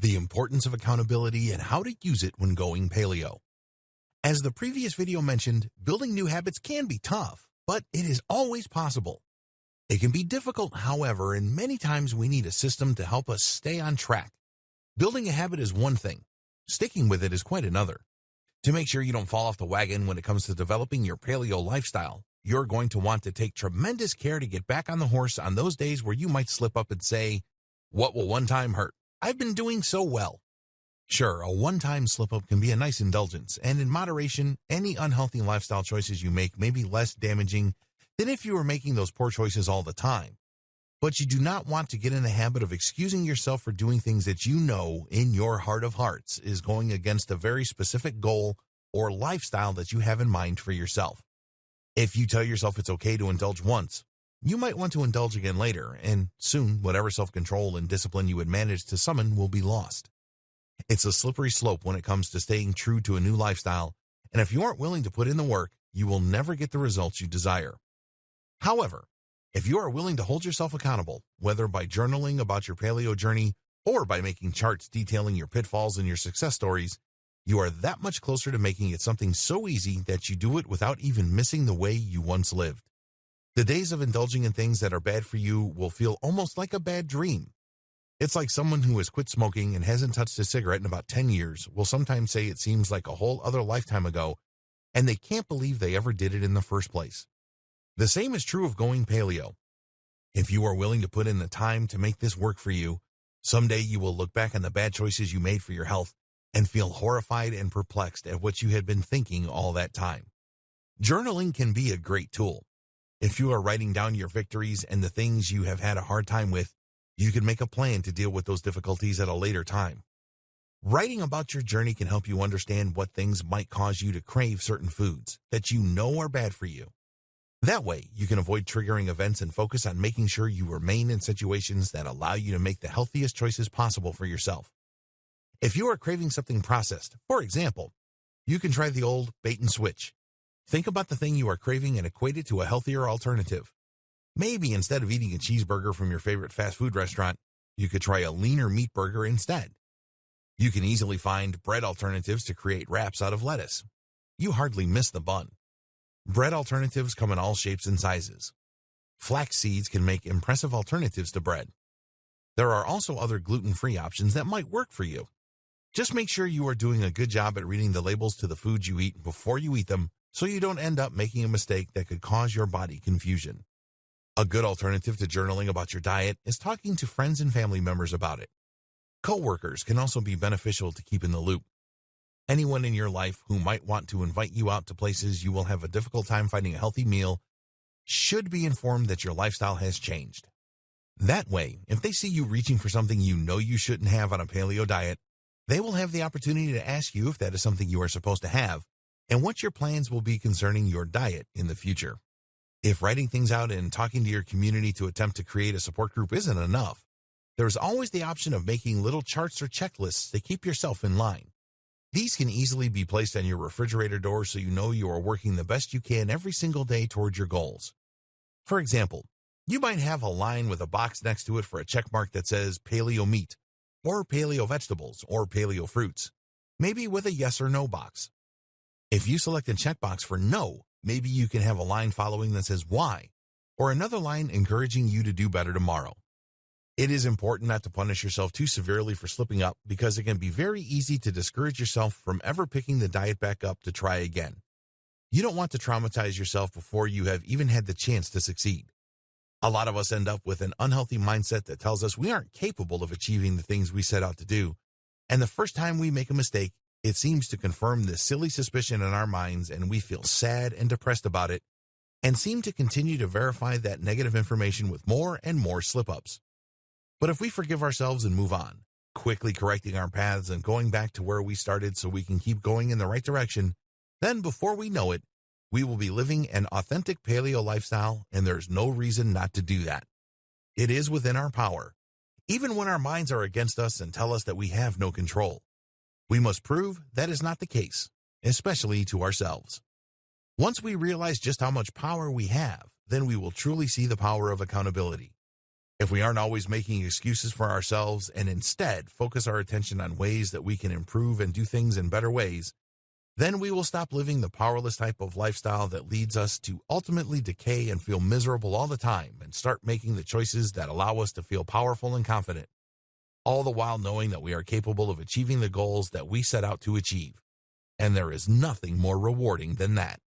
the importance of accountability and how to use it when going paleo. As the previous video mentioned, building new habits can be tough, but it is always possible. It can be difficult, however, and many times we need a system to help us stay on track. Building a habit is one thing. Sticking with it is quite another. To make sure you don't fall off the wagon when it comes to developing your paleo lifestyle, you're going to want to take tremendous care to get back on the horse on those days where you might slip up and say, "What will one time hurt? I've been doing so well." Sure, a one-time slip-up can be a nice indulgence, and in moderation, any unhealthy lifestyle choices you make may be less damaging than if you were making those poor choices all the time. But you do not want to get in the habit of excusing yourself for doing things that you know in your heart of hearts is going against a very specific goal or lifestyle that you have in mind for yourself. If you tell yourself it's okay to indulge once, you might want to indulge again later, and soon whatever self-control and discipline you had managed to summon will be lost. It's a slippery slope when it comes to staying true to a new lifestyle, and if you aren't willing to put in the work, you will never get the results you desire. However, if you are willing to hold yourself accountable, whether by journaling about your paleo journey or by making charts detailing your pitfalls and your success stories, you are that much closer to making it something so easy that you do it without even missing the way you once lived. The days of indulging in things that are bad for you will feel almost like a bad dream. It's like someone who has quit smoking and hasn't touched a cigarette in about 10 years will sometimes say it seems like a whole other lifetime ago, and they can't believe they ever did it in the first place. The same is true of going paleo. If you are willing to put in the time to make this work for you, someday you will look back on the bad choices you made for your health and feel horrified and perplexed at what you had been thinking all that time. Journaling can be a great tool. If you are writing down your victories and the things you have had a hard time with, you can make a plan to deal with those difficulties at a later time. Writing about your journey can help you understand what things might cause you to crave certain foods that you know are bad for you. That way, you can avoid triggering events and focus on making sure you remain in situations that allow you to make the healthiest choices possible for yourself. If you are craving something processed, for example, you can try the old bait and switch. Think about the thing you are craving and equate it to a healthier alternative. Maybe instead of eating a cheeseburger from your favorite fast food restaurant, you could try a leaner meat burger instead. You can easily find bread alternatives to create wraps out of lettuce. You hardly miss the bun. Bread alternatives come in all shapes and sizes. Flax seeds can make impressive alternatives to bread. There are also other gluten-free options that might work for you. Just make sure you are doing a good job at reading the labels to the foods you eat before you eat them, so you don't end up making a mistake that could cause your body confusion. A good alternative to journaling about your diet is talking to friends and family members about it. Coworkers can also be beneficial to keep in the loop. Anyone in your life who might want to invite you out to places you will have a difficult time finding a healthy meal should be informed that your lifestyle has changed. That way, if they see you reaching for something you know you shouldn't have on a paleo diet, they will have the opportunity to ask you if that is something you are supposed to have and what your plans will be concerning your diet in the future. If writing things out and talking to your community to attempt to create a support group isn't enough, there's always the option of making little charts or checklists to keep yourself in line. These can easily be placed on your refrigerator door so you know you are working the best you can every single day toward your goals. For example, you might have a line with a box next to it for a check mark that says paleo meat, or paleo vegetables, or paleo fruits, maybe with a yes or no box. If you select a checkbox for no, maybe you can have a line following that says why, or another line encouraging you to do better tomorrow. It is important not to punish yourself too severely for slipping up because it can be very easy to discourage yourself from ever picking the diet back up to try again. You don't want to traumatize yourself before you have even had the chance to succeed. A lot of us end up with an unhealthy mindset that tells us we aren't capable of achieving the things we set out to do, and the first time we make a mistake, it seems to confirm this silly suspicion in our minds, and we feel sad and depressed about it, and seem to continue to verify that negative information with more and more slip-ups. But if we forgive ourselves and move on, quickly correcting our paths and going back to where we started so we can keep going in the right direction, then before we know it, we will be living an authentic paleo lifestyle, and there's no reason not to do that. It is within our power, even when our minds are against us and tell us that we have no control. We must prove that is not the case, especially to ourselves. Once we realize just how much power we have, then we will truly see the power of accountability. If we aren't always making excuses for ourselves and instead focus our attention on ways that we can improve and do things in better ways, then we will stop living the powerless type of lifestyle that leads us to ultimately decay and feel miserable all the time and start making the choices that allow us to feel powerful and confident, all the while knowing that we are capable of achieving the goals that we set out to achieve. And there is nothing more rewarding than that.